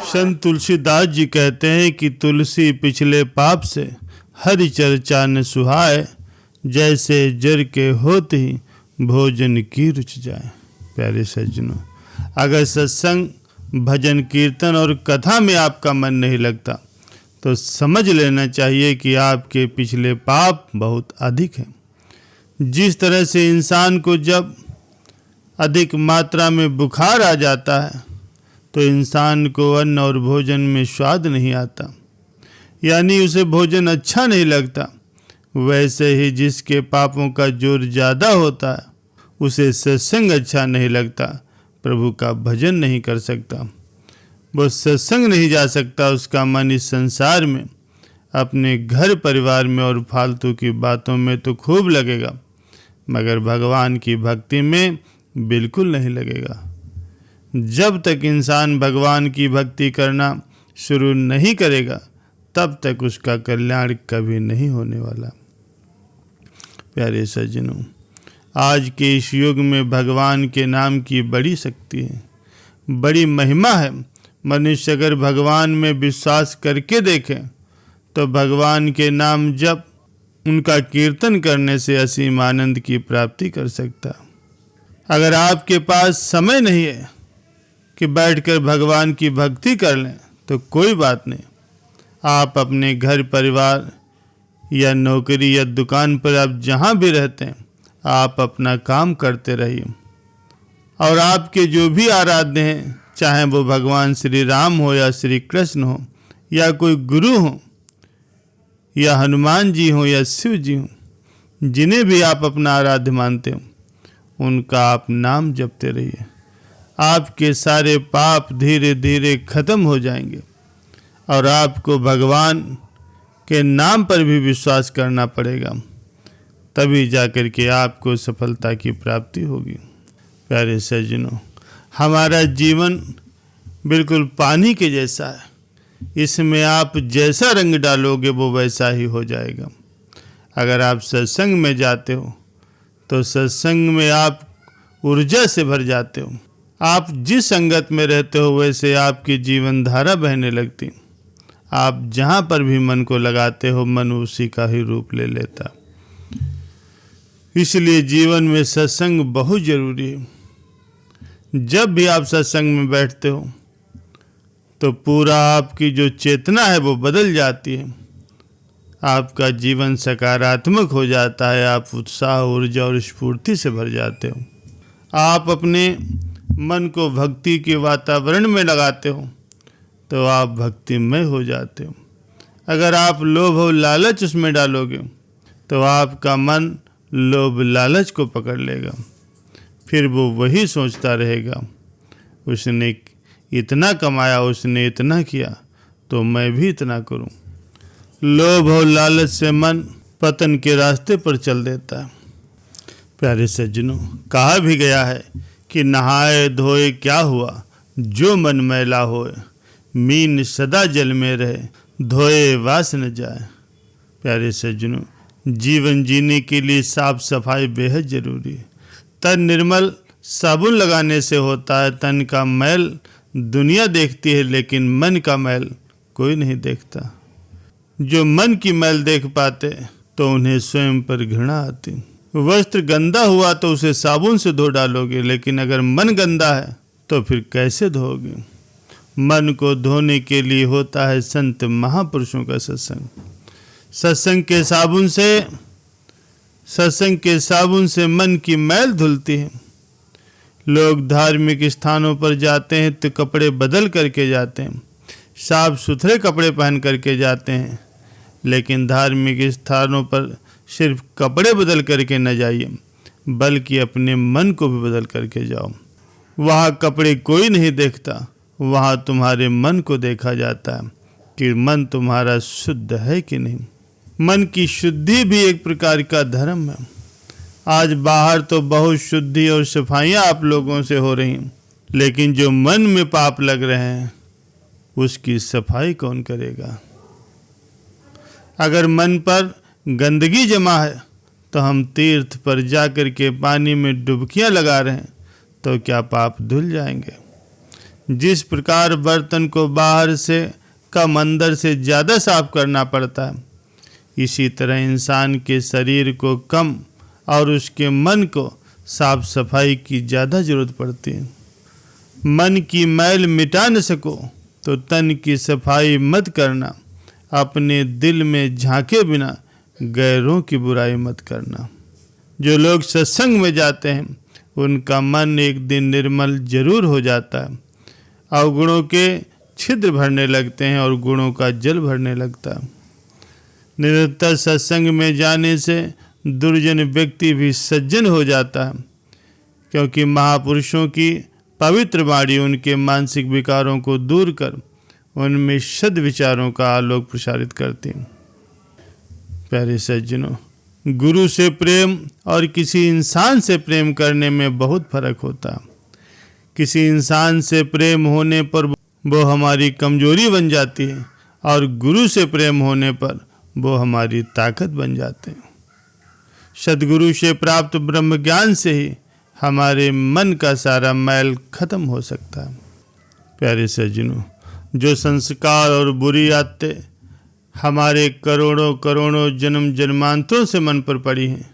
संत तुलसीदास जी कहते हैं कि तुलसी पिछले पाप से हरि चर्चा न सुहाए, जैसे जर के होत ही भोजन की रुच जाए। प्यारे सज्जनों, अगर सत्संग, भजन, कीर्तन और कथा में आपका मन नहीं लगता तो समझ लेना चाहिए कि आपके पिछले पाप बहुत अधिक हैं। जिस तरह से इंसान को जब अधिक मात्रा में बुखार आ जाता है तो इंसान को अन्न और भोजन में स्वाद नहीं आता, यानी उसे भोजन अच्छा नहीं लगता, वैसे ही जिसके पापों का जोर ज़्यादा होता है उसे सत्संग अच्छा नहीं लगता, प्रभु का भजन नहीं कर सकता, वो सत्संग नहीं जा सकता। उसका मन इस संसार में, अपने घर परिवार में और फालतू की बातों में तो खूब लगेगा, मगर भगवान की भक्ति में बिल्कुल नहीं लगेगा। जब तक इंसान भगवान की भक्ति करना शुरू नहीं करेगा तब तक उसका कल्याण कभी नहीं होने वाला। प्यारे सज्जनों, आज के इस युग में भगवान के नाम की बड़ी शक्ति है, बड़ी महिमा है। मनुष्य अगर भगवान में विश्वास करके देखे तो भगवान के नाम जप, उनका कीर्तन करने से असीम आनंद की प्राप्ति कर सकता। अगर आपके पास समय नहीं है कि बैठकर भगवान की भक्ति कर लें तो कोई बात नहीं, आप अपने घर परिवार या नौकरी या दुकान पर आप जहाँ भी रहते हैं आप अपना काम करते रहिए, और आपके जो भी आराध्य हैं, चाहे वो भगवान श्री राम हो या श्री कृष्ण हो या कोई गुरु हो या हनुमान जी हो या शिव जी हो, जिन्हें भी आप अपना आराध्य मानते हो उनका आप नाम जपते रहिए। आपके सारे पाप धीरे धीरे खत्म हो जाएंगे और आपको भगवान के नाम पर भी विश्वास करना पड़ेगा, तभी जाकर के आपको सफलता की प्राप्ति होगी। प्यारे सज्जनों, हमारा जीवन बिल्कुल पानी के जैसा है, इसमें आप जैसा रंग डालोगे वो वैसा ही हो जाएगा। अगर आप सत्संग में जाते हो तो सत्संग में आप ऊर्जा से भर जाते हो, आप जिस संगत में रहते हो वैसे आपकी जीवन धारा बहने लगती। आप जहाँ पर भी मन को लगाते हो मन उसी का ही रूप ले लेता। इसलिए जीवन में सत्संग बहुत जरूरी है। जब भी आप सत्संग में बैठते हो तो पूरा आपकी जो चेतना है वो बदल जाती है, आपका जीवन सकारात्मक हो जाता है, आप उत्साह, ऊर्जा और स्फूर्ति से भर जाते हो। आप अपने मन को भक्ति के वातावरण में लगाते हो तो आप भक्तिमय हो जाते हो। अगर आप लोभ और लालच उसमें डालोगे तो आपका मन लोभ लालच को पकड़ लेगा, फिर वो वही सोचता रहेगा, उसने इतना कमाया, उसने इतना किया, तो मैं भी इतना करूं। लोभ और लालच से मन पतन के रास्ते पर चल देता है। प्यारे सज्जनों, कहा भी गया है कि नहाए धोए क्या हुआ, जो मन मैला होए, मीन सदा जल में रहे, धोए वास न जाए। प्यारे सज्जनों, जीवन जीने के लिए साफ सफाई बेहद जरूरी है। तन निर्मल साबुन लगाने से होता है, तन का मैल दुनिया देखती है लेकिन मन का मैल कोई नहीं देखता। जो मन की मैल देख पाते तो उन्हें स्वयं पर घृणा आती। वस्त्र गंदा हुआ तो उसे साबुन से धो डालोगे, लेकिन अगर मन गंदा है तो फिर कैसे धोगे। मन को धोने के लिए होता है संत महापुरुषों का सत्संग। सत्संग के साबुन से मन की मैल धुलती है। लोग धार्मिक स्थानों पर जाते हैं तो कपड़े बदल करके जाते हैं, साफ सुथरे कपड़े पहन करके जाते हैं, लेकिन धार्मिक स्थानों पर सिर्फ कपड़े बदल करके न जाइए, बल्कि अपने मन को भी बदल करके जाओ। वहाँ कपड़े कोई नहीं देखता, वहाँ तुम्हारे मन को देखा जाता है कि मन तुम्हारा शुद्ध है कि नहीं। मन की शुद्धि भी एक प्रकार का धर्म है। आज बाहर तो बहुत शुद्धि और सफाइयाँ आप लोगों से हो रही हैं, लेकिन जो मन में पाप लग रहे हैं उसकी सफाई कौन करेगा। अगर मन पर गंदगी जमा है तो हम तीर्थ पर जाकर के पानी में डुबकियां लगा रहे हैं तो क्या पाप धुल जाएंगे। जिस प्रकार बर्तन को बाहर से कम अंदर से ज़्यादा साफ करना पड़ता है, इसी तरह इंसान के शरीर को कम और उसके मन को साफ सफाई की ज़्यादा जरूरत पड़ती है। मन की मैल मिटा न सको तो तन की सफाई मत करना। अपने दिल में झांके बिना गैरों की बुराई मत करना। जो लोग सत्संग में जाते हैं उनका मन एक दिन निर्मल जरूर हो जाता है। अवगुणों के छिद्र भरने लगते हैं और गुणों का जल भरने लगता है। निरंतर सत्संग में जाने से दुर्जन व्यक्ति भी सज्जन हो जाता है, क्योंकि महापुरुषों की पवित्र वाणी उनके मानसिक विकारों को दूर कर उनमें सद विचारों का आलोक प्रसारित करती है। प्यारे सज्जनों, गुरु से प्रेम और किसी इंसान से प्रेम करने में बहुत फर्क होता है। किसी इंसान से प्रेम होने पर वो हमारी कमजोरी बन जाती है और गुरु से प्रेम होने पर वो हमारी ताकत बन जाते हैं। सद्गुरु से प्राप्त ब्रह्म ज्ञान से ही हमारे मन का सारा मैल खत्म हो सकता है। प्यारे सज्जनों, जो संस्कार और बुरी आदतें हमारे करोड़ों करोड़ों जन्म जन्मांतरों से मन पर पड़ी हैं,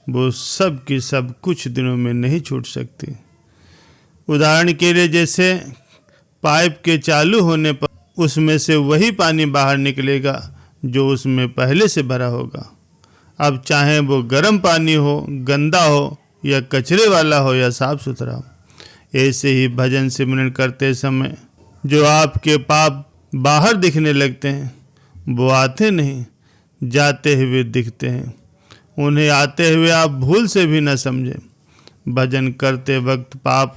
वो सब की सब कुछ दिनों में नहीं छूट सकती। उदाहरण के लिए, जैसे पाइप के चालू होने पर उसमें से वही पानी बाहर निकलेगा जो उसमें पहले से भरा होगा। अब चाहे वो गर्म पानी हो, गंदा हो या कचरे वाला हो या साफ सुथरा हो। ऐसे ही भजन सिमरन करते समय जो आपके पाप बाहर दिखने लगते हैं, वो आते नहीं, जाते हुए दिखते हैं। उन्हें आते हुए आप भूल से भी न समझें। भजन करते वक्त पाप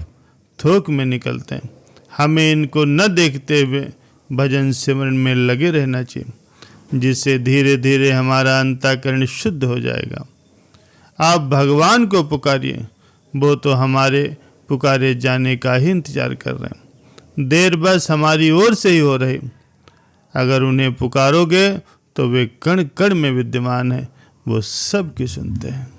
थोक में निकलते हैं। हमें इनको न देखते हुए भजन सिमरन में लगे रहना चाहिए, जिससे धीरे धीरे हमारा अंतःकरण शुद्ध हो जाएगा। आप भगवान को पुकारिए, वो तो हमारे पुकारे जाने का ही इंतजार कर रहे हैं। देर बस हमारी ओर से ही हो रही। अगर उन्हें पुकारोगे तो वे कण कण में विद्यमान है, वो सब की सुनते हैं।